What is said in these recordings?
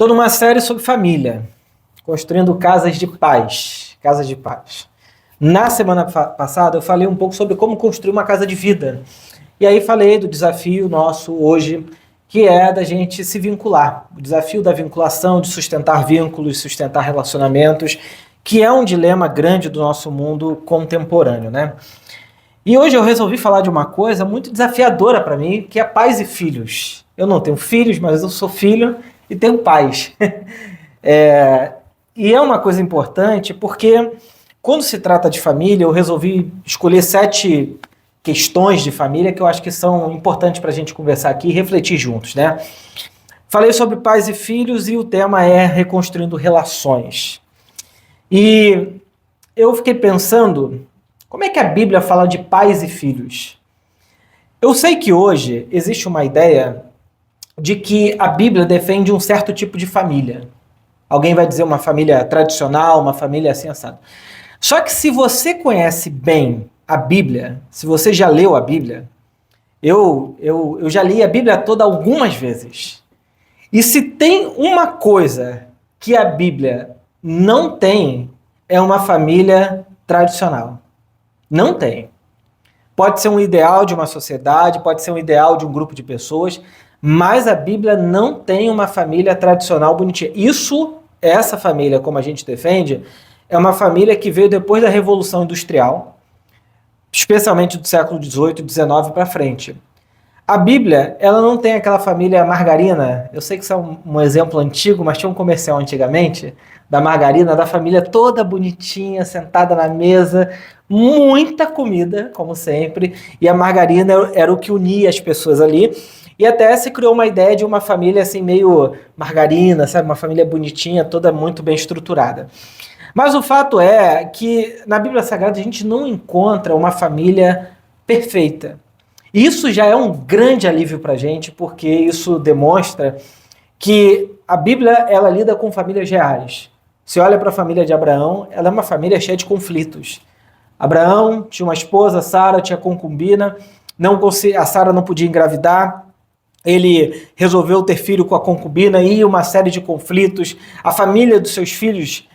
Estou numa série sobre família, construindo casas de paz. Casas de paz. Na semana passada eu falei um pouco sobre como construir uma casa de vida. E aí falei do desafio nosso hoje, que é da gente se vincular. O desafio da vinculação, de sustentar vínculos, sustentar relacionamentos, que é um dilema grande do nosso mundo contemporâneo, né? E hoje eu resolvi falar de uma coisa muito desafiadora para mim, que é pais e filhos. Eu não tenho filhos, mas eu sou filho e tenho pais. E é uma coisa importante porque quando se trata de família, eu resolvi escolher 7 questões de família que eu acho que são importantes para a gente conversar aqui e refletir juntos, né? Falei sobre pais e filhos e o tema é reconstruindo relações. E eu fiquei pensando, como é que a Bíblia fala de pais e filhos? Eu sei que hoje existe uma ideia de que a Bíblia defende um certo tipo de família. Alguém vai dizer uma família tradicional, uma família assim assado. Só que se você conhece bem a Bíblia, se você já leu a Bíblia, eu já li a Bíblia toda algumas vezes. E se tem uma coisa que a Bíblia não tem, é uma família tradicional. Não tem. Pode ser um ideal de uma sociedade, pode ser um ideal de um grupo de pessoas, mas a Bíblia não tem uma família tradicional bonitinha. Essa família, como a gente defende, é uma família que veio depois da Revolução Industrial, especialmente do século XVIII e XIX para frente. A Bíblia, ela não tem aquela família margarina. Eu sei que isso é um exemplo antigo, mas tinha um comercial antigamente da margarina, da família toda bonitinha, sentada na mesa, muita comida, como sempre, e a margarina era o que unia as pessoas ali. E até se criou uma ideia de uma família assim meio margarina, sabe? Uma família bonitinha, toda muito bem estruturada. Mas o fato é que na Bíblia Sagrada a gente não encontra uma família perfeita. E isso já é um grande alívio para a gente, porque isso demonstra que a Bíblia ela lida com famílias reais. Você olha para a família de Abraão, ela é uma família cheia de conflitos. Abraão tinha uma esposa, Sara tinha concubina, a Sara não podia engravidar, ele resolveu ter filho com a concubina e uma série de conflitos. A família dos seus filhos,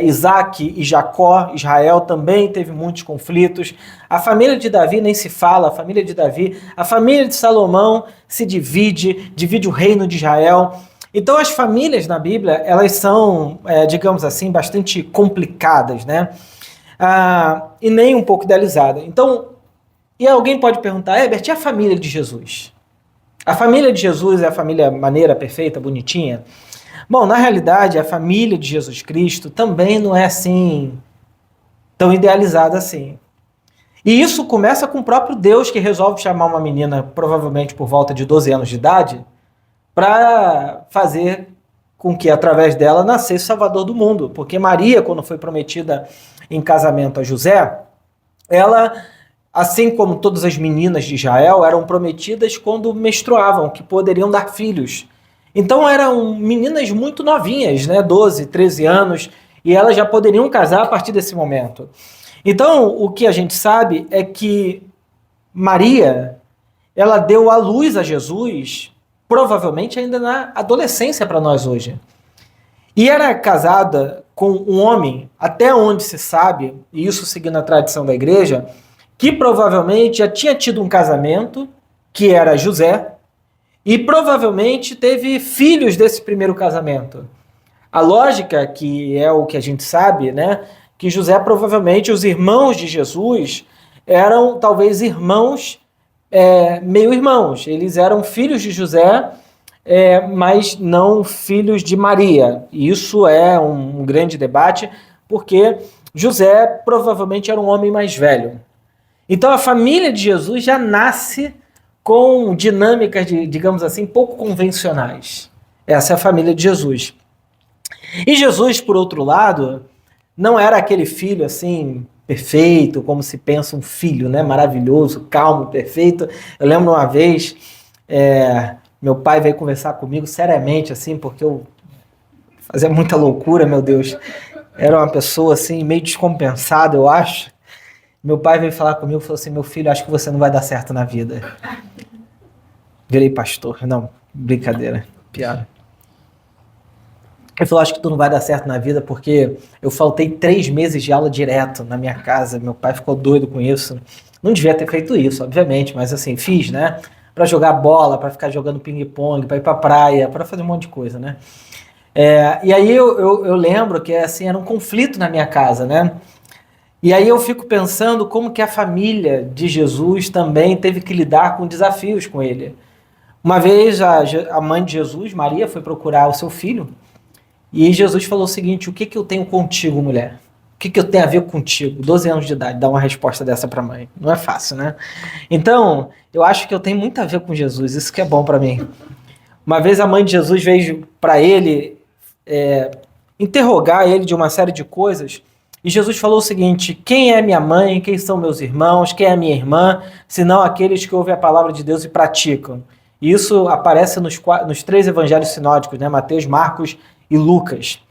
Isaac e Jacó, Israel, também teve muitos conflitos. A família de Davi nem se fala, a família de Davi. A família de Salomão se divide o reino de Israel. Então as famílias na Bíblia, elas são, digamos assim, bastante complicadas, né? E nem um pouco idealizadas. Então, e alguém pode perguntar, Herbert, e a família de Jesus? A família de Jesus é a família maneira, perfeita, bonitinha? Bom, na realidade, a família de Jesus Cristo também não é assim, tão idealizada assim. E isso começa com o próprio Deus que resolve chamar uma menina, provavelmente por volta de 12 anos de idade, para fazer com que, através dela, nascesse o Salvador do mundo. Porque Maria, quando foi prometida em casamento a José, ela, assim como todas as meninas de Israel, eram prometidas quando menstruavam, que poderiam dar filhos. Então eram meninas muito novinhas, né? 12, 13 anos, e elas já poderiam casar a partir desse momento. Então, o que a gente sabe é que Maria, ela deu à luz a Jesus, provavelmente ainda na adolescência para nós hoje. E era casada com um homem, até onde se sabe, e isso seguindo a tradição da igreja, que provavelmente já tinha tido um casamento, que era José, e provavelmente teve filhos desse primeiro casamento. A lógica, que é o que a gente sabe, né, que José provavelmente, os irmãos de Jesus, eram talvez irmãos, meio-irmãos. Eles eram filhos de José, mas não filhos de Maria. E isso é um grande debate, porque José provavelmente era um homem mais velho. Então a família de Jesus já nasce com dinâmicas, digamos assim, pouco convencionais. Essa é a família de Jesus. E Jesus, por outro lado, não era aquele filho assim perfeito, como se pensa um filho, né? Maravilhoso, calmo, perfeito. Eu lembro uma vez, meu pai veio conversar comigo seriamente, assim, porque eu fazia muita loucura, meu Deus. Era uma pessoa assim, meio descompensada, eu acho. Meu pai veio falar comigo e falou assim, meu filho, acho que você não vai dar certo na vida. Virei pastor. Não, brincadeira, piada. Ele falou, acho que tu não vai dar certo na vida porque eu faltei 3 meses de aula direto na minha casa. Meu pai ficou doido com isso. Não devia ter feito isso, obviamente, mas assim, fiz, né? Pra jogar bola, pra ficar jogando ping-pong, pra ir pra praia, pra fazer um monte de coisa, né? E aí eu lembro que assim, era um conflito na minha casa, né? E aí eu fico pensando como que a família de Jesus também teve que lidar com desafios com ele. Uma vez a mãe de Jesus, Maria, foi procurar o seu filho e Jesus falou o seguinte, o que que eu tenho contigo, mulher? O que que eu tenho a ver contigo? 12 anos de idade, dar uma resposta dessa para a mãe. Não é fácil, né? Então, eu acho que eu tenho muito a ver com Jesus, isso que é bom para mim. Uma vez a mãe de Jesus veio para ele interrogar ele de uma série de coisas, e Jesus falou o seguinte, quem é minha mãe, quem são meus irmãos, quem é minha irmã, senão aqueles que ouvem a palavra de Deus e praticam. E isso aparece nos 3 evangelhos sinóticos, né? Mateus, Marcos e Lucas.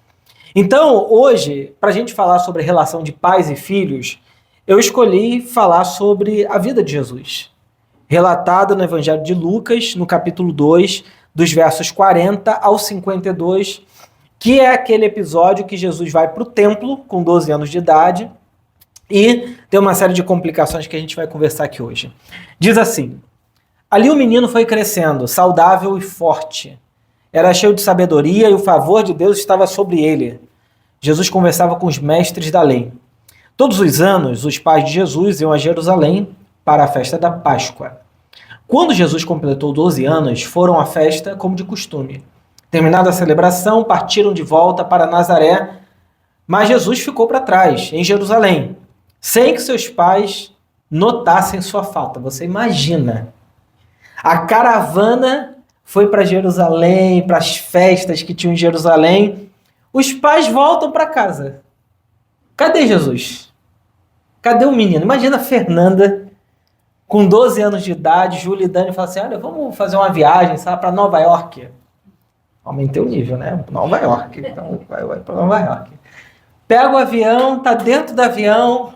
Então, hoje, para a gente falar sobre a relação de pais e filhos, eu escolhi falar sobre a vida de Jesus, relatada no Evangelho de Lucas, no capítulo 2, dos versos 40 ao 52, que é aquele episódio que Jesus vai para o templo com 12 anos de idade e tem uma série de complicações que a gente vai conversar aqui hoje. Diz assim, ali o menino foi crescendo, saudável e forte. Era cheio de sabedoria e o favor de Deus estava sobre ele. Jesus conversava com os mestres da lei. Todos os anos, os pais de Jesus iam a Jerusalém para a festa da Páscoa. Quando Jesus completou 12 anos, foram à festa como de costume. Terminada a celebração, partiram de volta para Nazaré, mas Jesus ficou para trás, em Jerusalém, sem que seus pais notassem sua falta. Você imagina. A caravana foi para Jerusalém, para as festas que tinham em Jerusalém. Os pais voltam para casa. Cadê Jesus? Cadê o menino? Imagina a Fernanda, com 12 anos de idade, Júlia e Dani, fala assim, olha, vamos fazer uma viagem, sabe, para Nova York. Aumentei o nível, né? Nova York. Então, vai para Nova York. Pega o avião, tá dentro do avião,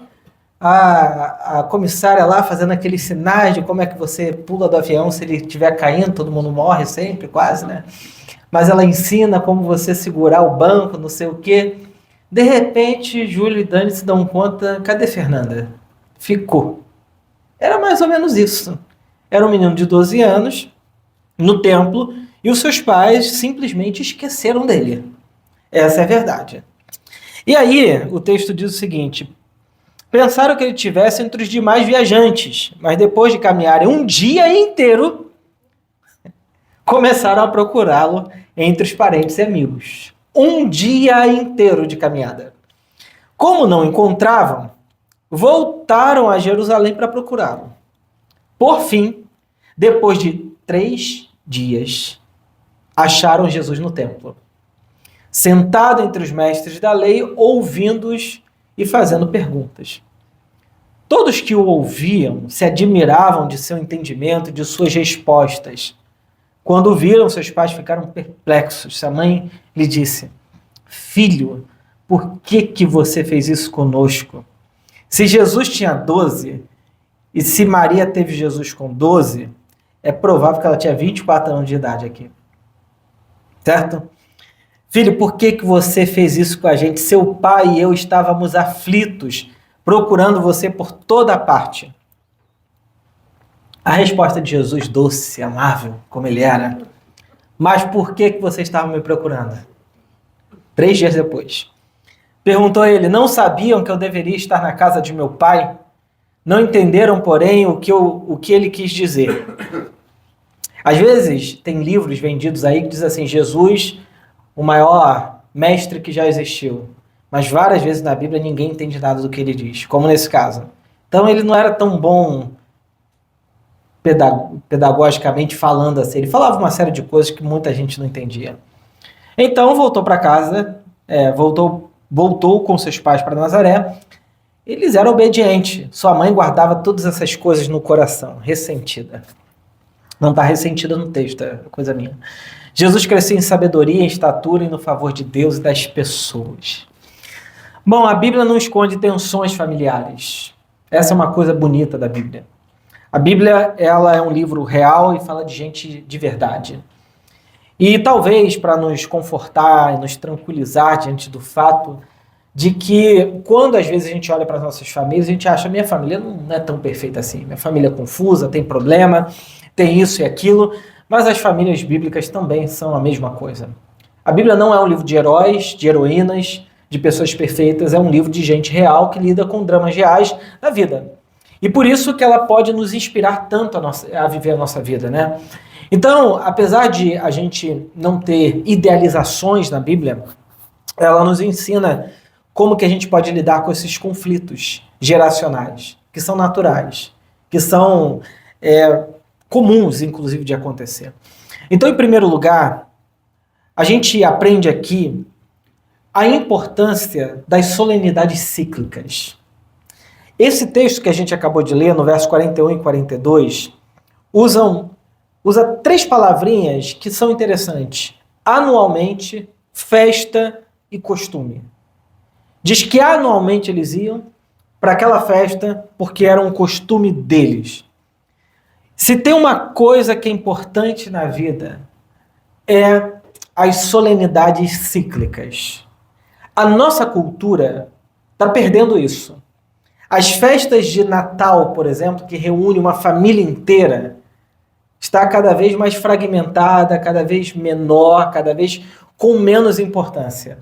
a comissária lá fazendo aqueles sinais de como é que você pula do avião se ele estiver caindo, todo mundo morre sempre, quase, né? Mas ela ensina como você segurar o banco, não sei o quê. De repente, Júlio e Dani se dão conta, cadê Fernanda? Ficou. Era mais ou menos isso. Era um menino de 12 anos, no templo, e os seus pais simplesmente esqueceram dele. Essa é a verdade. E aí, o texto diz o seguinte, pensaram que ele estivesse entre os demais viajantes, mas depois de caminharem um dia inteiro, começaram a procurá-lo entre os parentes e amigos. Um dia inteiro de caminhada. Como não encontravam, voltaram a Jerusalém para procurá-lo. Por fim, depois de 3 dias, acharam Jesus no templo, sentado entre os mestres da lei, ouvindo-os e fazendo perguntas. Todos que o ouviam se admiravam de seu entendimento e de suas respostas. Quando viram, seus pais ficaram perplexos. Sua mãe lhe disse, filho, por que você fez isso conosco? Se Jesus tinha 12 e se Maria teve Jesus com 12, é provável que ela tinha 24 anos de idade aqui. Certo? Filho, por que você fez isso com a gente? Seu pai e eu estávamos aflitos, procurando você por toda parte. A resposta de Jesus, doce, amável, como ele era. Mas por que você estava me procurando? 3 dias depois. Perguntou ele, não sabiam que eu deveria estar na casa de meu pai? Não entenderam, porém, o que ele quis dizer. Às vezes, tem livros vendidos aí que diz assim, Jesus, o maior mestre que já existiu. Mas várias vezes na Bíblia ninguém entende nada do que ele diz, como nesse caso. Então ele não era tão bom pedagogicamente falando assim. Ele falava uma série de coisas que muita gente não entendia. Então voltou para casa, voltou com seus pais para Nazaré. Eles eram obedientes. Sua mãe guardava todas essas coisas no coração, ressentida. Não está ressentida no texto, é coisa minha. Jesus cresceu em sabedoria, em estatura e no favor de Deus e das pessoas. Bom, a Bíblia não esconde tensões familiares. Essa é uma coisa bonita da Bíblia. A Bíblia, ela é um livro real e fala de gente de verdade. E talvez para nos confortar e nos tranquilizar diante do fato de que quando às vezes a gente olha para as nossas famílias, a gente acha, minha família não é tão perfeita assim, minha família é confusa, tem problema, tem isso e aquilo, mas as famílias bíblicas também são a mesma coisa. A Bíblia não é um livro de heróis, de heroínas, de pessoas perfeitas, é um livro de gente real que lida com dramas reais da vida. E por isso que ela pode nos inspirar tanto a viver a nossa vida, né? Então, apesar de a gente não ter idealizações na Bíblia, ela nos ensina como que a gente pode lidar com esses conflitos geracionais, que são naturais, que são comuns, inclusive, de acontecer. Então, em primeiro lugar, a gente aprende aqui a importância das solenidades cíclicas. Esse texto que a gente acabou de ler, no verso 41 e 42, usa 3 palavrinhas que são interessantes. Anualmente, festa e costume. Diz que anualmente eles iam para aquela festa porque era um costume deles. Se tem uma coisa que é importante na vida, é as solenidades cíclicas. A nossa cultura está perdendo isso. As festas de Natal, por exemplo, que reúne uma família inteira, está cada vez mais fragmentada, cada vez menor, cada vez com menos importância.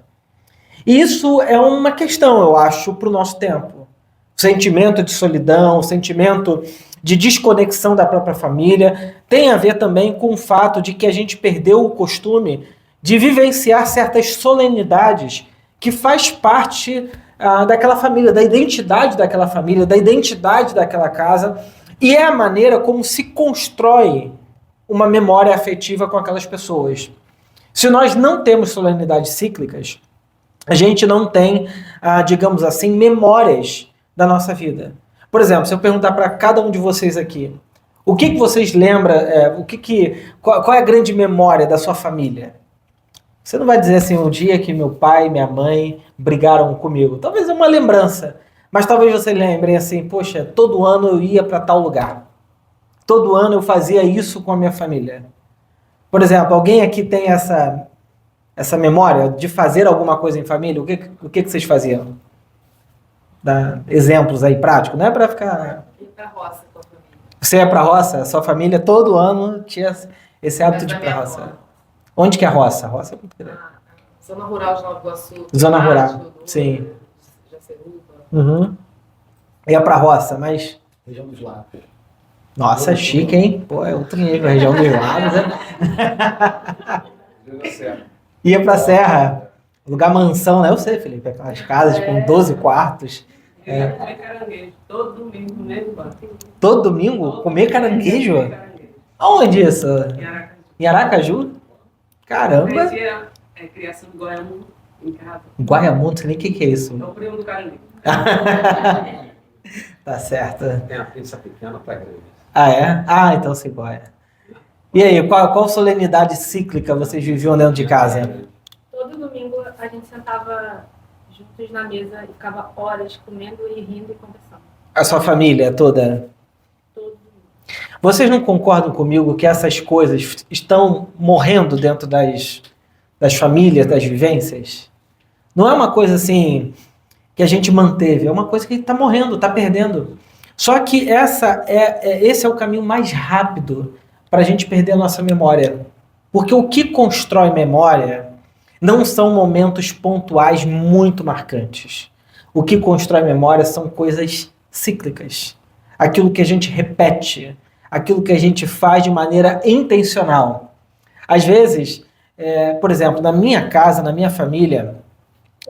E isso é uma questão, eu acho, para o nosso tempo. O sentimento de solidão, o sentimento de desconexão da própria família, tem a ver também com o fato de que a gente perdeu o costume de vivenciar certas solenidades que faz parte daquela família, da identidade daquela família, da identidade daquela casa, e é a maneira como se constrói uma memória afetiva com aquelas pessoas. Se nós não temos solenidades cíclicas, a gente não tem, digamos assim, memórias da nossa vida. Por exemplo, se eu perguntar para cada um de vocês aqui, o que vocês lembram, qual é a grande memória da sua família? Você não vai dizer assim, um dia que meu pai e minha mãe brigaram comigo. Talvez é uma lembrança, mas talvez você lembre assim, poxa, todo ano eu ia para tal lugar. Todo ano eu fazia isso com a minha família. Por exemplo, alguém aqui tem essa memória de fazer alguma coisa em família? O que vocês faziam? Dá exemplos aí práticos, não é para ficar... Ir pra roça com a família. Você ia para a roça? Sua família todo ano tinha esse hábito de ir para a roça. Avó. Onde que é a roça? A roça é muito grande. Zona Rural de Nova Iguaçu. Zona Rural, Douro, sim. Jaceruba. Uhum. Ia para a roça, mas... Região dos Lagos. Nossa, chique, hein? Pô, é outro nível, a região dos lagos, né? Ia pra serra, lugar mansão, né? Eu sei, Felipe, aquelas casas com 12 quartos. Comer caranguejo, todo domingo no mesmo bar. Todo domingo? Comer caranguejo? Comer caranguejo. Aonde isso? Em Aracaju. Em Aracaju? Caramba! Criação do Goiamu em casa. Guaiamu, não sei nem o que é isso. É o primo do caranguejo. Tá certo. Tem a pizza pequena para grande. Ah, é? Ah, então se goia. E aí, qual solenidade cíclica vocês viviam dentro de casa? Todo domingo a gente sentava juntos na mesa e ficava horas comendo e rindo e conversando. A sua família toda? Todo domingo. Vocês não concordam comigo que essas coisas estão morrendo dentro das famílias, das vivências? Não é uma coisa assim que a gente manteve, é uma coisa que está morrendo, está perdendo. Só que esse é o caminho mais rápido para a gente perder a nossa memória. Porque o que constrói memória não são momentos pontuais muito marcantes. O que constrói memória são coisas cíclicas. Aquilo que a gente repete, aquilo que a gente faz de maneira intencional. Às vezes, por exemplo, na minha casa, na minha família,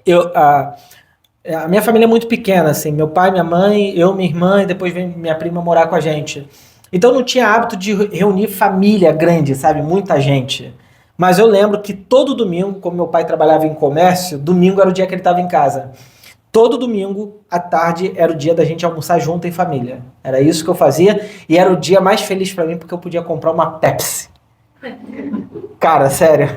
a minha família é muito pequena, assim, meu pai, minha mãe, eu, minha irmã, e depois vem minha prima morar com a gente. Então não tinha hábito de reunir família grande, sabe, muita gente. Mas eu lembro que todo domingo, como meu pai trabalhava em comércio, domingo era o dia que ele estava em casa. Todo domingo, à tarde, era o dia da gente almoçar junto em família. Era isso que eu fazia e era o dia mais feliz para mim porque eu podia comprar uma Pepsi. Cara, sério.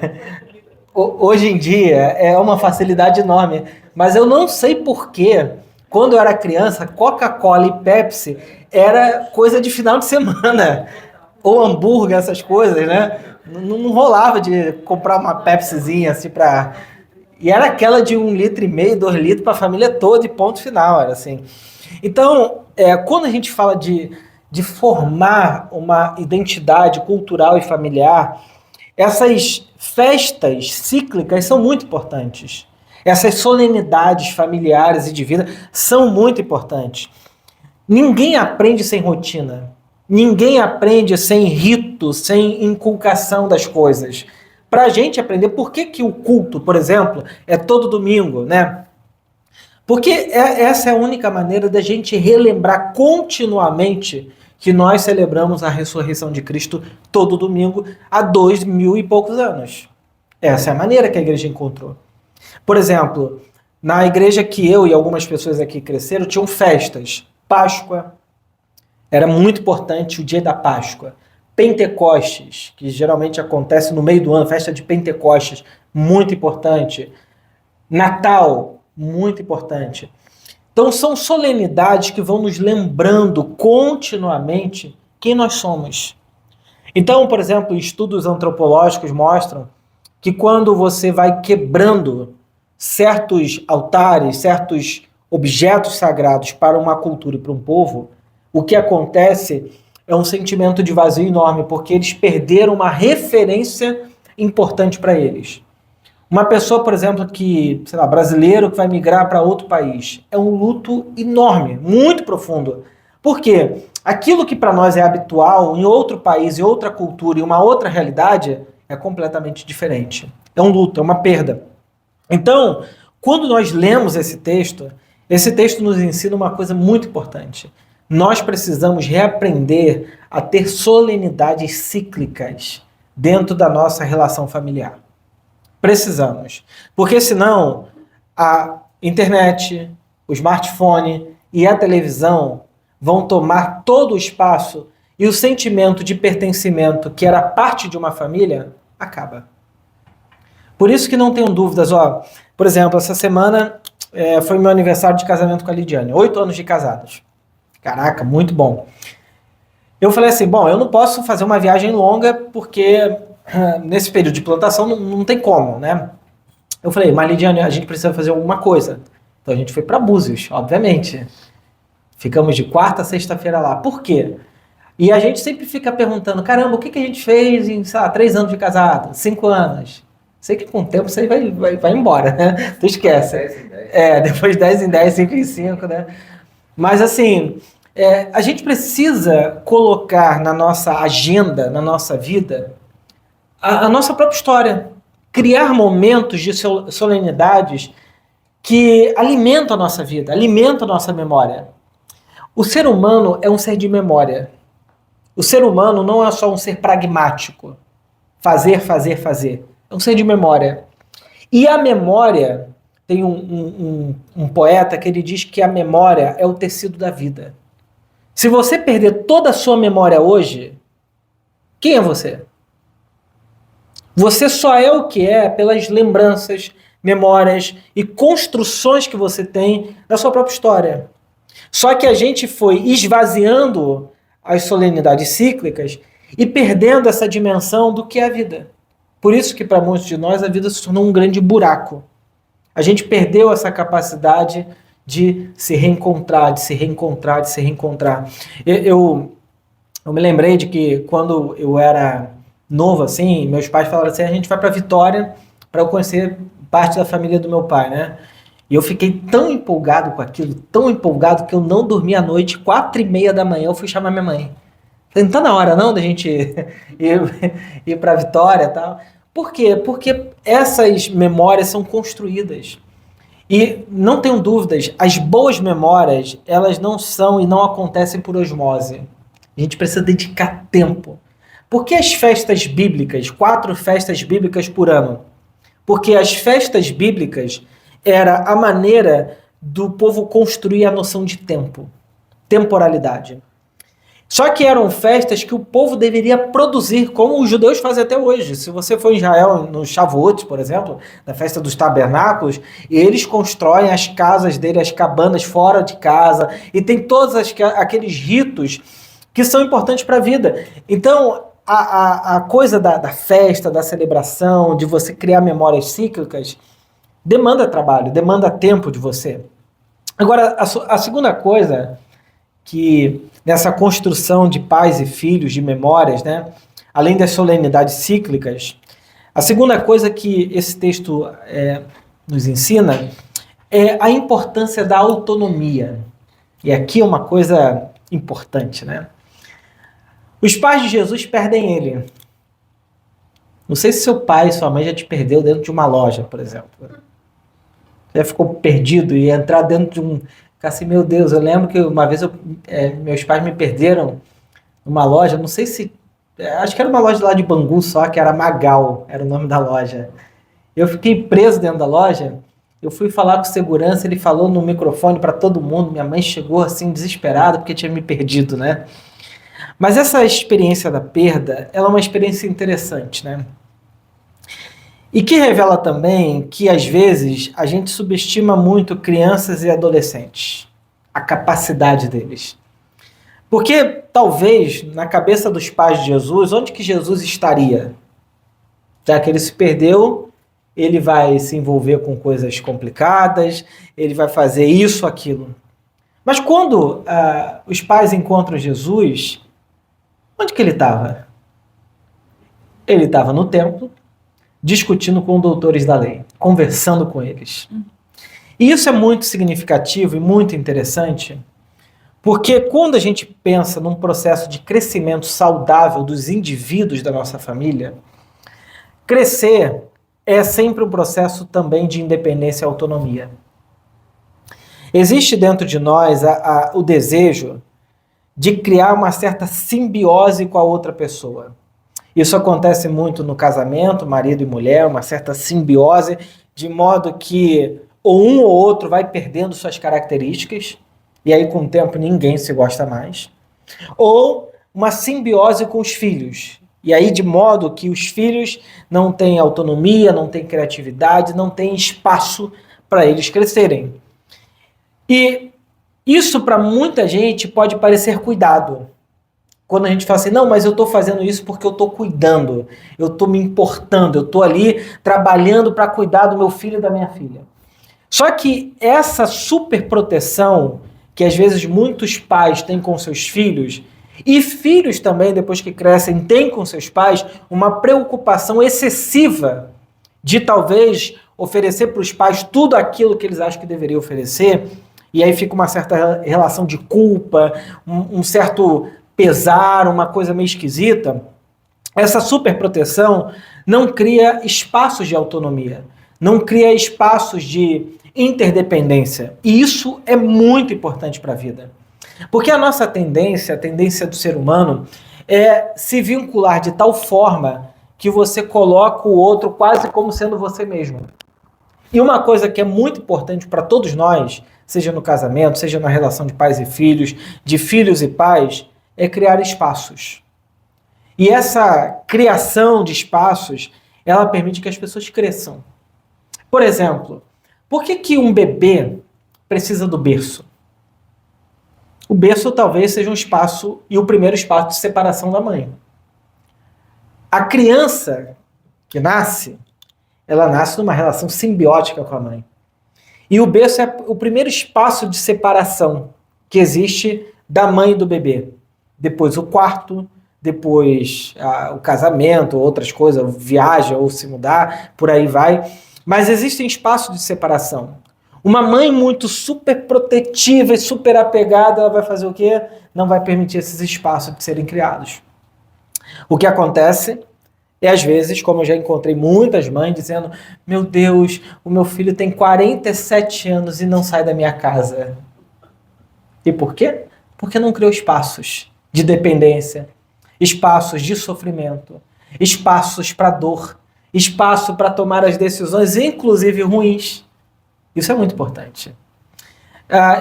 Hoje em dia é uma facilidade enorme, mas eu não sei porquê, quando eu era criança, Coca-Cola e Pepsi era coisa de final de semana, ou hambúrguer, essas coisas, né? Não rolava de comprar uma Pepsizinha assim pra... E era aquela de 1,5 litro, 2 litros para a família toda e ponto final, era assim. Então, quando a gente fala de formar uma identidade cultural e familiar, essas festas cíclicas são muito importantes. Essas solenidades familiares e de vida são muito importantes. Ninguém aprende sem rotina. Ninguém aprende sem rito, sem inculcação das coisas. Para a gente aprender, por que o culto, por exemplo, é todo domingo, né? Porque essa é a única maneira da gente relembrar continuamente que nós celebramos a ressurreição de Cristo todo domingo há 2000 e poucos anos. Essa é a maneira que a igreja encontrou. Por exemplo, na igreja que eu e algumas pessoas aqui cresceram, tinham festas. Páscoa, era muito importante o dia da Páscoa. Pentecostes, que geralmente acontece no meio do ano, festa de Pentecostes, muito importante. Natal, muito importante. Então são solenidades que vão nos lembrando continuamente quem nós somos. Então, por exemplo, estudos antropológicos mostram que quando você vai quebrando certos altares, certos objetos sagrados para uma cultura e para um povo, o que acontece é um sentimento de vazio enorme, porque eles perderam uma referência importante para eles. Uma pessoa, por exemplo, brasileiro que vai migrar para outro país, é um luto enorme, muito profundo. Por quê? Aquilo que para nós é habitual em outro país, em outra cultura, em uma outra realidade, é completamente diferente. É um luto, é uma perda. Então, quando nós lemos esse texto nos ensina uma coisa muito importante. Nós precisamos reaprender a ter solenidades cíclicas dentro da nossa relação familiar. Precisamos. Porque senão a internet, o smartphone e a televisão vão tomar todo o espaço e o sentimento de pertencimento, que era parte de uma família, acaba. Por isso que não tenham dúvidas. Por exemplo, essa semana foi meu aniversário de casamento com a Lidiane. 8 anos de casados. Caraca, muito bom. Eu falei assim, eu não posso fazer uma viagem longa porque nesse período de plantação não tem como, né? Eu falei, mas Lidiane, a gente precisa fazer alguma coisa. Então a gente foi para Búzios, obviamente. Ficamos de quarta a sexta-feira lá. Por quê? E a gente sempre fica perguntando, caramba, o que a gente fez em, 3 anos de casado, 5 anos? Sei que com o tempo você vai embora, né? Tu esquece. 10 em 10. Depois 10 em 10, 5 em 5, né? Mas assim, a gente precisa colocar na nossa agenda, na nossa vida, a nossa própria história. Criar momentos de solenidades que alimentam a nossa vida, alimentam a nossa memória. O ser humano é um ser de memória. O ser humano não é só um ser pragmático. Fazer, fazer, fazer. É um ser de memória. E a memória, tem um poeta que ele diz que a memória é o tecido da vida. Se você perder toda a sua memória hoje, quem é você? Você só é o que é pelas lembranças, memórias e construções que você tem da sua própria história. Só que a gente foi esvaziando as solenidades cíclicas e perdendo essa dimensão do que é a vida. Por isso que para muitos de nós a vida se tornou um grande buraco. A gente perdeu essa capacidade de se reencontrar, de se reencontrar, de se reencontrar. Eu me lembrei de que quando eu era novo, assim, meus pais falaram assim, a gente vai para Vitória para eu conhecer parte da família do meu pai, né? E eu fiquei tão empolgado com aquilo, tão empolgado, que eu não dormi à noite, 4h30 da manhã, eu fui chamar minha mãe. Falei, não tá na hora não da gente ir para Vitória e tal. Por quê? Porque essas memórias são construídas. E não tenham dúvidas, as boas memórias, elas não são e não acontecem por osmose. A gente precisa dedicar tempo. Por que as festas bíblicas, 4 festas bíblicas por ano? Porque as festas bíblicas era a maneira do povo construir a noção de tempo, temporalidade. Só que eram festas que o povo deveria produzir, como os judeus fazem até hoje. Se você for em Israel, no Shavuot, por exemplo, na festa dos tabernáculos, eles constroem as casas deles, as cabanas fora de casa, e tem todos aqueles ritos que são importantes para a vida. Então, a coisa da festa, da celebração, de você criar memórias cíclicas, demanda trabalho, demanda tempo de você. Agora, a segunda coisa que nessa construção de pais e filhos, de memórias, né, além das solenidades cíclicas, a segunda coisa que esse texto nos ensina é a importância da autonomia. E aqui é uma coisa importante, né? Os pais de Jesus perdem ele. Não sei se seu pai e sua mãe já te perdeu dentro de uma loja, por exemplo. Você já ficou perdido e entrar dentro de um... Ficar assim, meu Deus, eu lembro que uma vez meus pais me perderam numa loja, não sei se... acho que era uma loja lá de Bangu só, que era Magal, era o nome da loja. Eu fiquei preso dentro da loja, eu fui falar com o segurança, ele falou no microfone para todo mundo, minha mãe chegou assim desesperada porque tinha me perdido, né? Mas essa experiência da perda, ela é uma experiência interessante, né? E que revela também que, às vezes, a gente subestima muito crianças e adolescentes, a capacidade deles. Porque, talvez, na cabeça dos pais de Jesus, onde que Jesus estaria? Já que ele se perdeu, ele vai se envolver com coisas complicadas, ele vai fazer isso, aquilo. Mas quando os pais encontram Jesus, onde que ele estava? Ele estava no templo, discutindo com doutores da lei, conversando com eles. E isso é muito significativo e muito interessante, porque quando a gente pensa num processo de crescimento saudável dos indivíduos da nossa família, crescer é sempre um processo também de independência e autonomia. Existe dentro de nós o desejo de criar uma certa simbiose com a outra pessoa. Isso acontece muito no casamento, marido e mulher, uma certa simbiose, de modo que ou um ou outro vai perdendo suas características, e aí com o tempo ninguém se gosta mais. Ou uma simbiose com os filhos, e aí de modo que os filhos não têm autonomia, não têm criatividade, não têm espaço para eles crescerem. E isso para muita gente pode parecer cuidado. Quando a gente fala assim, não, mas eu estou fazendo isso porque eu estou cuidando, eu estou me importando, eu estou ali trabalhando para cuidar do meu filho e da minha filha. Só que essa super proteção que às vezes muitos pais têm com seus filhos, e filhos também, depois que crescem, têm com seus pais, uma preocupação excessiva de talvez oferecer para os pais tudo aquilo que eles acham que deveriam oferecer, e aí fica uma certa relação de culpa, um certo pesar, uma coisa meio esquisita. Essa superproteção não cria espaços de autonomia, não cria espaços de interdependência. E isso é muito importante para a vida. Porque a nossa tendência, a tendência do ser humano, é se vincular de tal forma que você coloca o outro quase como sendo você mesmo. E uma coisa que é muito importante para todos nós, seja no casamento, seja na relação de pais e filhos, de filhos e pais, é criar espaços. E essa criação de espaços, ela permite que as pessoas cresçam. Por exemplo, por que um bebê precisa do berço? O berço talvez seja um espaço, e o primeiro espaço de separação da mãe. A criança que nasce, ela nasce numa relação simbiótica com a mãe. E o berço é o primeiro espaço de separação que existe da mãe e do bebê. Depois o quarto, depois o casamento, outras coisas, viaja ou se mudar, por aí vai. Mas existem espaços de separação. Uma mãe muito super protetiva e super apegada, ela vai fazer o quê? Não vai permitir esses espaços de serem criados. O que acontece é, às vezes, como eu já encontrei muitas mães dizendo, meu Deus, o meu filho tem 47 anos e não sai da minha casa. E por quê? Porque não criou espaços de dependência, espaços de sofrimento, espaços para dor, espaço para tomar as decisões, inclusive ruins. Isso é muito importante.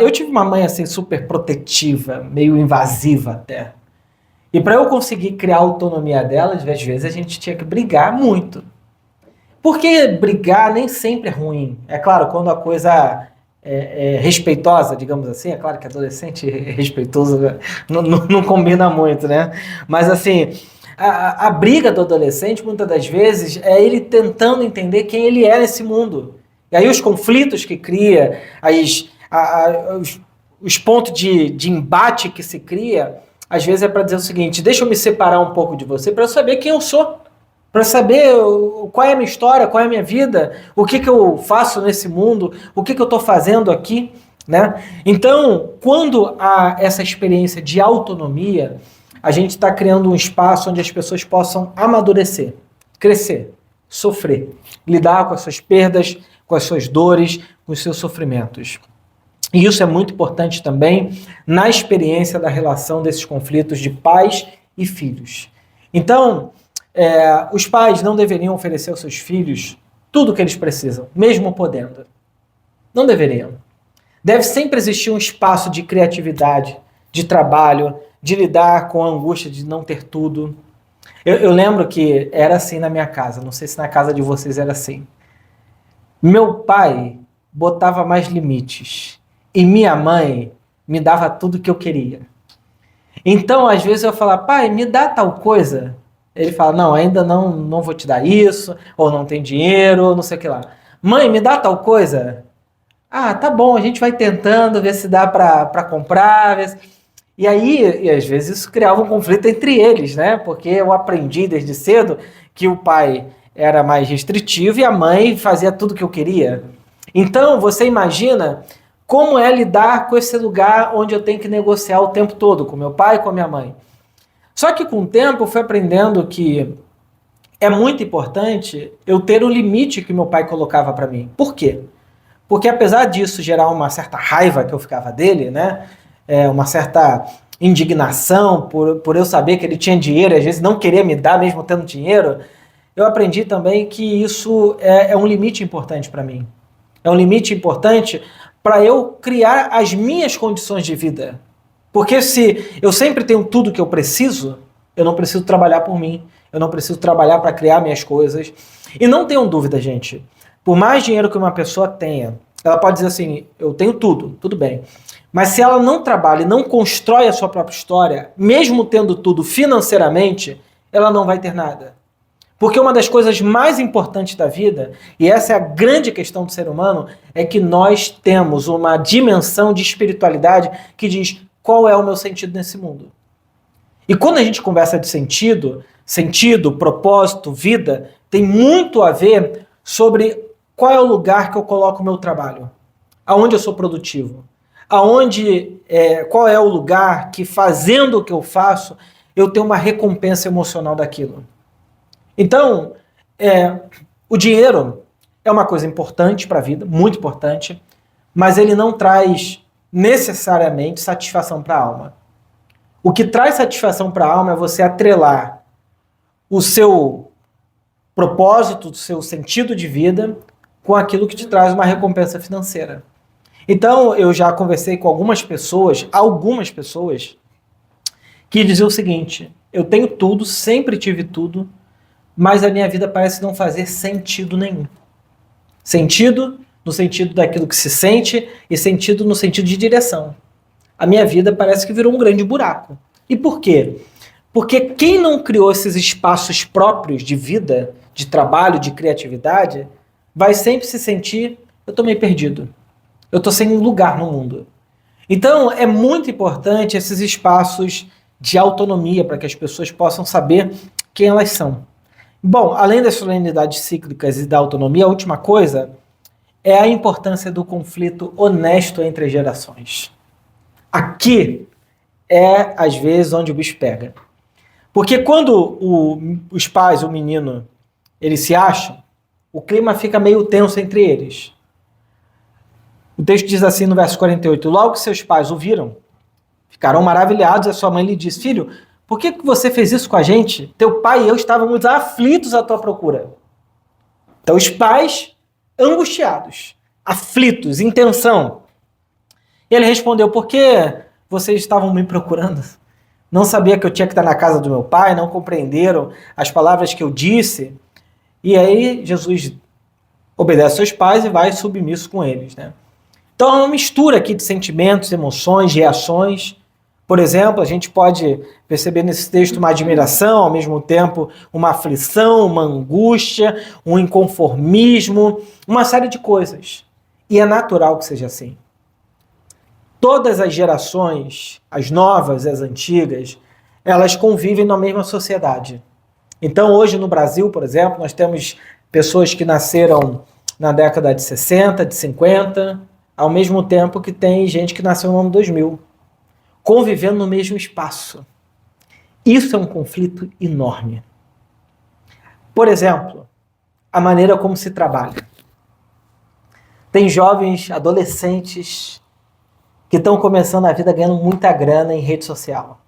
Eu tive uma mãe assim super protetiva, meio invasiva até. E para eu conseguir criar a autonomia dela, às vezes a gente tinha que brigar muito. Porque brigar nem sempre é ruim. É claro, quando a coisa é respeitosa, digamos assim, é claro que adolescente respeitoso não combina muito, né? Mas assim, A briga do adolescente, muitas das vezes, é ele tentando entender quem ele é nesse mundo. E aí os conflitos que cria, os pontos de embate que se cria, às vezes é para dizer o seguinte: deixa eu me separar um pouco de você para eu saber quem eu sou, para saber qual é a minha história, qual é a minha vida, o que eu faço nesse mundo, o que eu estou fazendo aqui, né? Então, quando há essa experiência de autonomia, a gente está criando um espaço onde as pessoas possam amadurecer, crescer, sofrer, lidar com as suas perdas, com as suas dores, com os seus sofrimentos. E isso é muito importante também na experiência da relação desses conflitos de pais e filhos. Então, os pais não deveriam oferecer aos seus filhos tudo o que eles precisam, mesmo podendo. Não deveriam. Deve sempre existir um espaço de criatividade, de trabalho, de lidar com a angústia de não ter tudo. Eu lembro que era assim na minha casa, não sei se na casa de vocês era assim. Meu pai botava mais limites e minha mãe me dava tudo que eu queria. Então, às vezes eu falava: pai, me dá tal coisa. Ele fala: não, ainda não vou te dar isso, ou não tem dinheiro, ou não sei o que lá. Mãe, me dá tal coisa. Ah, tá bom, a gente vai tentando ver se dá para comprar. E aí, às vezes, isso criava um conflito entre eles, né? Porque eu aprendi desde cedo que o pai era mais restritivo e a mãe fazia tudo que eu queria. Então, você imagina como é lidar com esse lugar onde eu tenho que negociar o tempo todo, com meu pai e com a minha mãe. Só que com o tempo eu fui aprendendo que é muito importante eu ter o limite que meu pai colocava para mim. Por quê? Porque apesar disso gerar uma certa raiva que eu ficava dele, né? Uma certa indignação por eu saber que ele tinha dinheiro e às vezes não queria me dar mesmo tendo dinheiro, eu aprendi também que isso é um limite importante para mim. É um limite importante para eu criar as minhas condições de vida. Porque se eu sempre tenho tudo que eu preciso, eu não preciso trabalhar por mim, eu não preciso trabalhar para criar minhas coisas. E não tenham dúvida, gente, por mais dinheiro que uma pessoa tenha, ela pode dizer assim: eu tenho tudo bem. Mas se ela não trabalha e não constrói a sua própria história, mesmo tendo tudo financeiramente, ela não vai ter nada. Porque uma das coisas mais importantes da vida, e essa é a grande questão do ser humano, é que nós temos uma dimensão de espiritualidade que diz: qual é o meu sentido nesse mundo? E quando a gente conversa de sentido, propósito, vida, tem muito a ver sobre qual é o lugar que eu coloco o meu trabalho, aonde eu sou produtivo, qual é o lugar que, fazendo o que eu faço, eu tenho uma recompensa emocional daquilo. Então, o dinheiro é uma coisa importante para a vida, muito importante, mas ele não traz necessariamente satisfação para a alma. O que traz satisfação para a alma é você atrelar o seu propósito, o seu sentido de vida com aquilo que te traz uma recompensa financeira. Então, eu já conversei com algumas pessoas que diziam o seguinte: eu tenho tudo, sempre tive tudo, mas a minha vida parece não fazer sentido nenhum. Sentido no sentido daquilo que se sente e sentido no sentido de direção. A minha vida parece que virou um grande buraco. E por quê? Porque quem não criou esses espaços próprios de vida, de trabalho, de criatividade, vai sempre se sentir: eu tô meio perdido. Eu tô sem lugar no mundo. Então, é muito importante esses espaços de autonomia para que as pessoas possam saber quem elas são. Bom, além das solenidades cíclicas e da autonomia, a última coisa é a importância do conflito honesto entre as gerações. Aqui é, às vezes, onde o bicho pega. Porque quando os pais, o menino, eles se acham, o clima fica meio tenso entre eles. O texto diz assim no verso 48: logo que seus pais o viram, ficaram maravilhados, a sua mãe lhe disse: filho, por que você fez isso com a gente? Teu pai e eu estávamos aflitos à tua procura. Então os pais angustiados, aflitos, em tensão. E ele respondeu: por que vocês estavam me procurando? Não sabia que eu tinha que estar na casa do meu pai, não compreenderam as palavras que eu disse. E aí Jesus obedece aos seus pais e vai submisso com eles, né? Então é uma mistura aqui de sentimentos, emoções, reações, Por exemplo, a gente pode perceber nesse texto uma admiração, ao mesmo tempo uma aflição, uma angústia, um inconformismo, uma série de coisas. E é natural que seja assim. Todas as gerações, as novas e as antigas, elas convivem na mesma sociedade. Então, hoje no Brasil, por exemplo, nós temos pessoas que nasceram na década de 60, de 50, ao mesmo tempo que tem gente que nasceu no ano 2000, convivendo no mesmo espaço. Isso é um conflito enorme. Por exemplo, a maneira como se trabalha. Tem jovens, adolescentes, que estão começando a vida ganhando muita grana em rede social.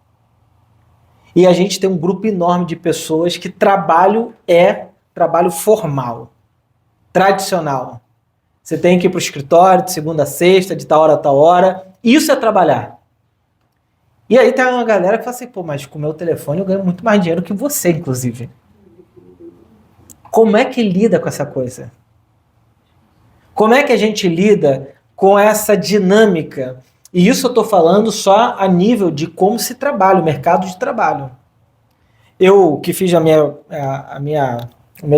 E a gente tem um grupo enorme de pessoas que trabalho é trabalho formal, tradicional. Você tem que ir para o escritório de segunda a sexta, de tal hora a tal hora. Isso é trabalhar. E aí tem uma galera que fala assim, pô, mas com o meu telefone eu ganho muito mais dinheiro que você, inclusive. Como é que lida com essa coisa? Como é que a gente lida com essa dinâmica? E isso eu estou falando só a nível de como se trabalha, o mercado de trabalho. Eu que fiz o meu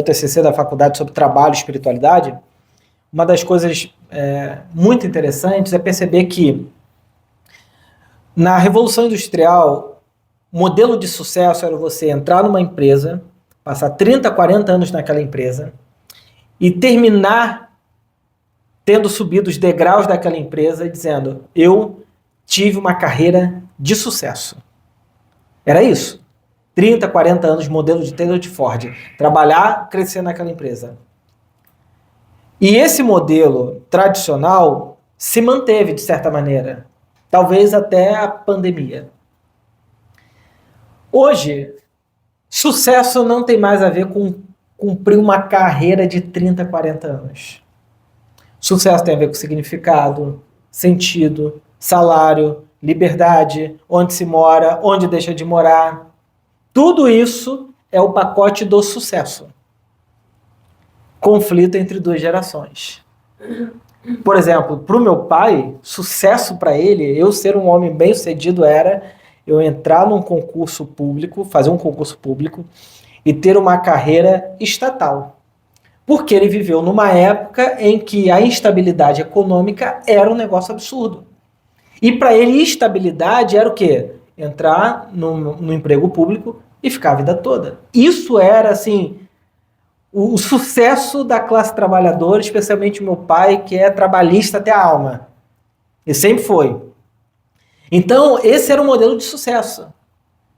TCC da faculdade sobre trabalho e espiritualidade, uma das coisas muito interessantes é perceber que na Revolução Industrial, o modelo de sucesso era você entrar numa empresa, passar 30, 40 anos naquela empresa e terminar tendo subido os degraus daquela empresa dizendo, eu tive uma carreira de sucesso. Era isso. 30, 40 anos, modelo de Taylor de Ford. Trabalhar, crescer naquela empresa. E esse modelo tradicional se manteve, de certa maneira. Talvez até a pandemia. Hoje, sucesso não tem mais a ver com cumprir uma carreira de 30, 40 anos. Sucesso tem a ver com significado, sentido, salário, liberdade, onde se mora, onde deixa de morar. Tudo isso é o pacote do sucesso. Conflito entre duas gerações. Por exemplo, para o meu pai, sucesso para ele, eu ser um homem bem-sucedido era eu entrar num concurso público, fazer um concurso público e ter uma carreira estatal. Porque ele viveu numa época em que a instabilidade econômica era um negócio absurdo. E para ele, estabilidade era o quê? Entrar no emprego público e ficar a vida toda. Isso era, assim, o sucesso da classe trabalhadora, especialmente o meu pai, que é trabalhista até a alma. E sempre foi. Então, esse era o modelo de sucesso.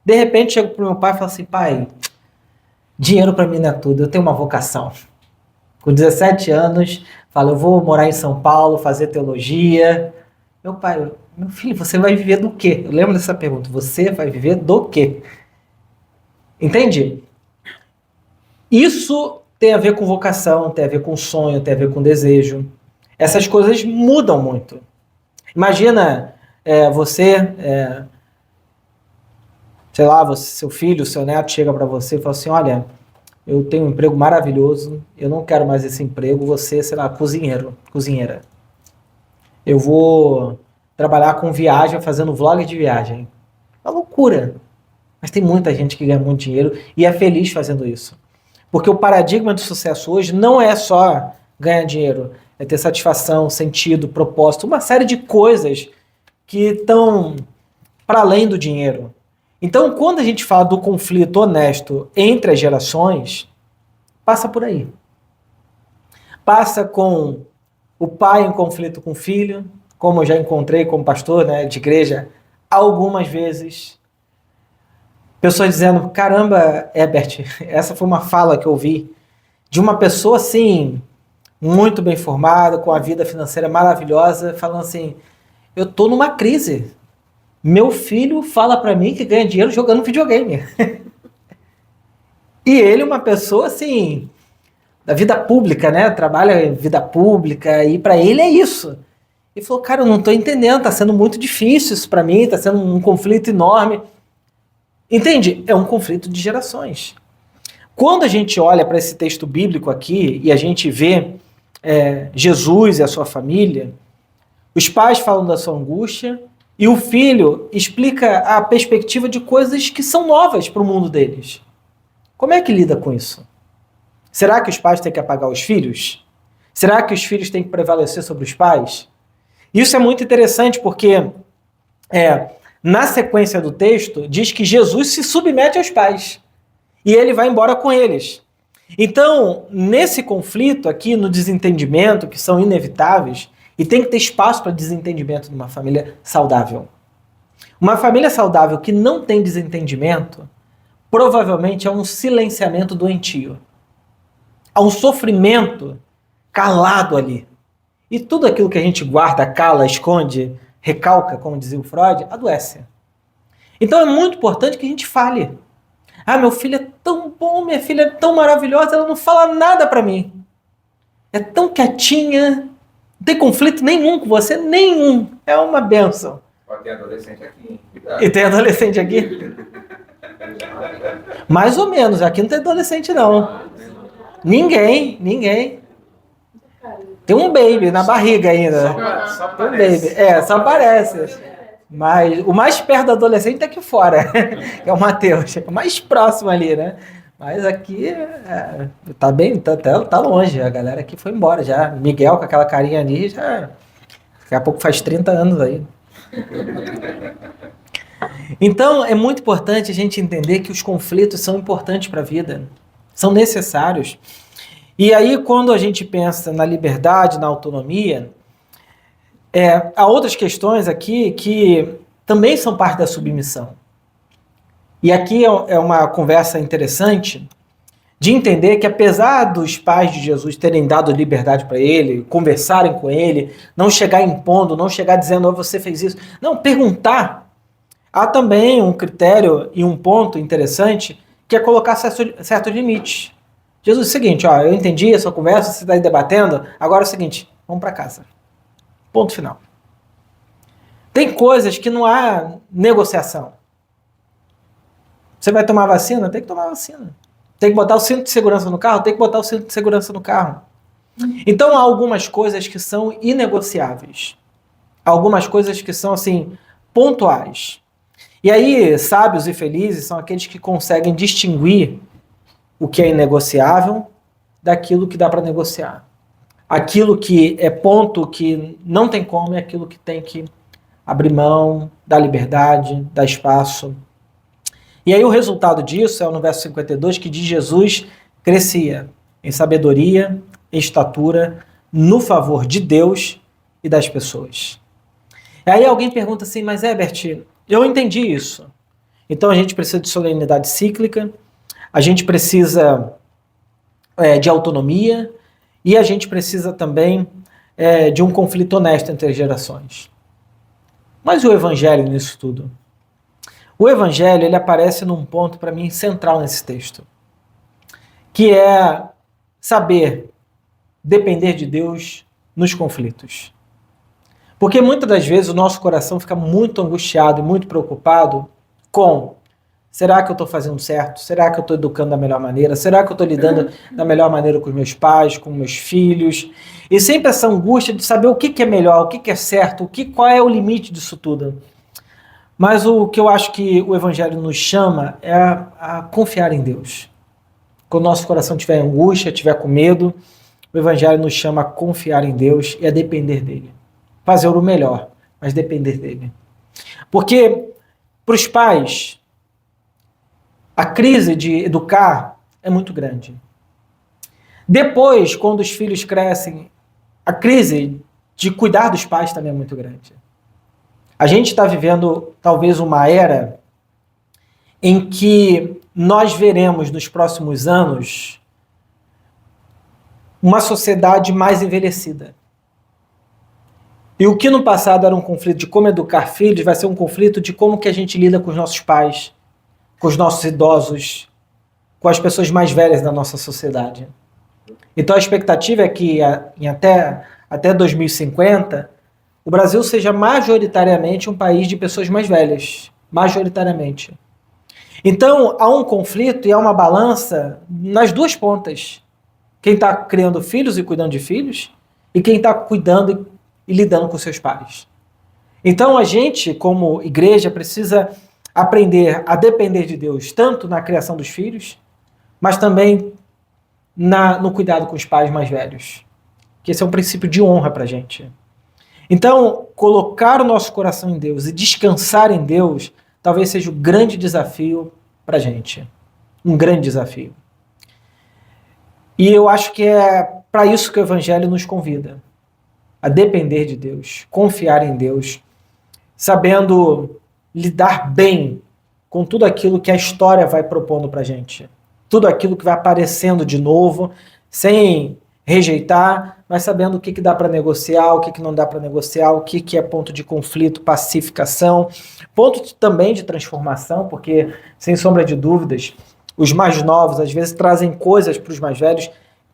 De repente, chego para o meu pai e falo assim, pai, dinheiro para mim não é tudo, eu tenho uma vocação. Com 17 anos, falo, eu vou morar em São Paulo, fazer teologia. Meu pai, meu filho, você vai viver do quê? Eu lembro dessa pergunta, você vai viver do quê? Entende? Isso tem a ver com vocação, tem a ver com sonho, tem a ver com desejo. Essas coisas mudam muito. Imagina sei lá, seu filho, seu neto chega para você e fala assim, olha, eu tenho um emprego maravilhoso, eu não quero mais esse emprego, você, sei lá, cozinheira. Eu vou trabalhar com viagem, fazendo vlog de viagem. É uma loucura. Mas tem muita gente que ganha muito dinheiro e é feliz fazendo isso. Porque o paradigma do sucesso hoje não é só ganhar dinheiro, é ter satisfação, sentido, propósito, uma série de coisas que estão para além do dinheiro. Então, quando a gente fala do conflito honesto entre as gerações, passa por aí. Passa com o pai em conflito com o filho, como eu já encontrei como pastor, né, de igreja algumas vezes. Pessoas dizendo, caramba, Herbert, essa foi uma fala que eu ouvi de uma pessoa assim, muito bem formada, com a vida financeira maravilhosa, falando assim, eu tô numa crise. Meu filho fala para mim que ganha dinheiro jogando videogame. E ele é uma pessoa assim, da vida pública, né? Trabalha em vida pública e para ele é isso. Ele falou, cara, eu não tô entendendo, tá sendo muito difícil isso para mim, tá sendo um conflito enorme. Entende? É um conflito de gerações. Quando a gente olha para esse texto bíblico aqui e a gente vê Jesus e a sua família, os pais falam da sua angústia E o filho explica a perspectiva de coisas que são novas para o mundo deles. Como é que lida com isso? Será que os pais têm que apagar os filhos? Será que os filhos têm que prevalecer sobre os pais? Isso é muito interessante porque na sequência do texto diz que Jesus se submete aos pais e ele vai embora com eles. Então, nesse conflito aqui, no desentendimento, que são inevitáveis, e tem que ter espaço para desentendimento numa família saudável. Uma família saudável que não tem desentendimento, provavelmente é um silenciamento doentio. Há um sofrimento calado ali. E tudo aquilo que a gente guarda, cala, esconde, recalca, como dizia o Freud, adoece. Então é muito importante que a gente fale. Ah, meu filho é tão bom, minha filha é tão maravilhosa, ela não fala nada para mim. É tão quietinha, não tem conflito nenhum com você, nenhum. É uma bênção. Pode ter adolescente aqui. Cuidado. E tem adolescente aqui? Mais ou menos, aqui não tem adolescente não. Ninguém. Tem um baby na barriga ainda. Só Tem um baby. Só parece. Mas o mais perto do adolescente tá aqui fora, que é o Mateus. É o mais próximo ali, né? Mas aqui tá bem, tá longe. A galera aqui foi embora já. Miguel com aquela carinha ali já. Daqui a pouco faz 30 anos aí. Então é muito importante a gente entender que os conflitos são importantes para a vida. São necessários. E aí, quando a gente pensa na liberdade, na autonomia, há outras questões aqui que também são parte da submissão. E aqui é uma conversa interessante de entender que apesar dos pais de Jesus terem dado liberdade para ele, conversarem com ele, não chegar impondo, não chegar dizendo, você fez isso. Não, perguntar. Há também um critério e um ponto interessante que é colocar certos limites. Jesus, é o seguinte, eu entendi a sua conversa, você está aí debatendo, agora é o seguinte, vamos para casa. Ponto final. Tem coisas que não há negociação. Você vai tomar vacina? Tem que tomar vacina. Tem que botar o cinto de segurança no carro? Tem que botar o cinto de segurança no carro. Então há algumas coisas que são inegociáveis. Há algumas coisas que são, assim, pontuais. E aí, sábios e felizes são aqueles que conseguem distinguir o que é inegociável daquilo que dá para negociar. Aquilo que é ponto que não tem como é aquilo que tem que abrir mão, dar liberdade, dar espaço. E aí o resultado disso é no verso 52 que diz Jesus crescia em sabedoria, em estatura, no favor de Deus e das pessoas. E aí alguém pergunta assim, mas Herbert, eu entendi isso. Então a gente precisa de solenidade cíclica, a gente precisa de autonomia e a gente precisa também de um conflito honesto entre as gerações. Mas o evangelho nisso tudo? O evangelho ele aparece num ponto para mim central nesse texto, que é saber depender de Deus nos conflitos. Porque muitas das vezes o nosso coração fica muito angustiado e muito preocupado com: será que eu estou fazendo certo? Será que eu estou educando da melhor maneira? Será que eu estou lidando da melhor maneira com os meus pais, com meus filhos? E sempre essa angústia de saber o que é melhor, o que é certo, qual é o limite disso tudo. Mas o que eu acho que o Evangelho nos chama é a confiar em Deus. Quando o nosso coração tiver angústia, tiver com medo, o Evangelho nos chama a confiar em Deus e a depender dEle. Fazer o melhor, mas depender dEle. Porque para os pais, a crise de educar é muito grande. Depois, quando os filhos crescem, a crise de cuidar dos pais também é muito grande. A gente está vivendo talvez uma era em que nós veremos nos próximos anos uma sociedade mais envelhecida. E o que no passado era um conflito de como educar filhos, vai ser um conflito de como que a gente lida com os nossos pais, com os nossos idosos, com as pessoas mais velhas da nossa sociedade. Então a expectativa é que até 2050, o Brasil seja majoritariamente um país de pessoas mais velhas. Majoritariamente. Então há um conflito e há uma balança nas duas pontas. Quem está criando filhos e cuidando de filhos, e quem está cuidando e lidando com seus pais. Então a gente, como igreja, precisa aprender a depender de Deus, tanto na criação dos filhos, mas também no cuidado com os pais mais velhos. Que esse é um princípio de honra para a gente. Então, colocar o nosso coração em Deus e descansar em Deus, talvez seja o grande desafio para a gente. Um grande desafio. E eu acho que é para isso que o Evangelho nos convida. A depender de Deus, confiar em Deus, sabendo lidar bem com tudo aquilo que a história vai propondo para a gente. Tudo aquilo que vai aparecendo de novo, sem rejeitar, mas sabendo o que dá para negociar, o que não dá para negociar, o que é ponto de conflito, pacificação, ponto também de transformação, porque, sem sombra de dúvidas, os mais novos às vezes trazem coisas para os mais velhos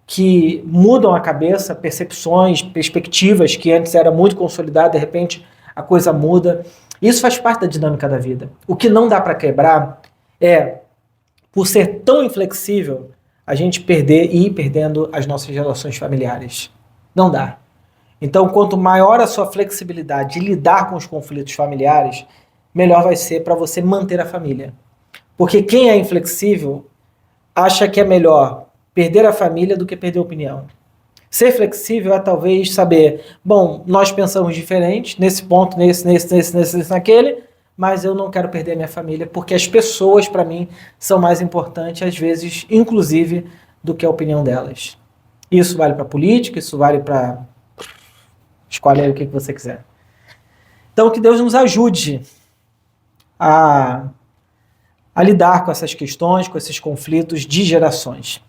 que mudam a cabeça, percepções, perspectivas que antes era muito consolidada, de repente a coisa muda. Isso faz parte da dinâmica da vida. O que não dá para quebrar é, por ser tão inflexível, a gente perder e ir perdendo as nossas relações familiares. Não dá. Então, quanto maior a sua flexibilidade de lidar com os conflitos familiares, melhor vai ser para você manter a família. Porque quem é inflexível acha que é melhor perder a família do que perder a opinião. Ser flexível é talvez saber, bom, nós pensamos diferente, nesse ponto, nesse, naquele, mas eu não quero perder a minha família, porque as pessoas, para mim, são mais importantes, às vezes, inclusive, do que a opinião delas. Isso vale para política, isso vale para... Escolhe aí o que você quiser. Então, que Deus nos ajude a lidar com essas questões, com esses conflitos de gerações.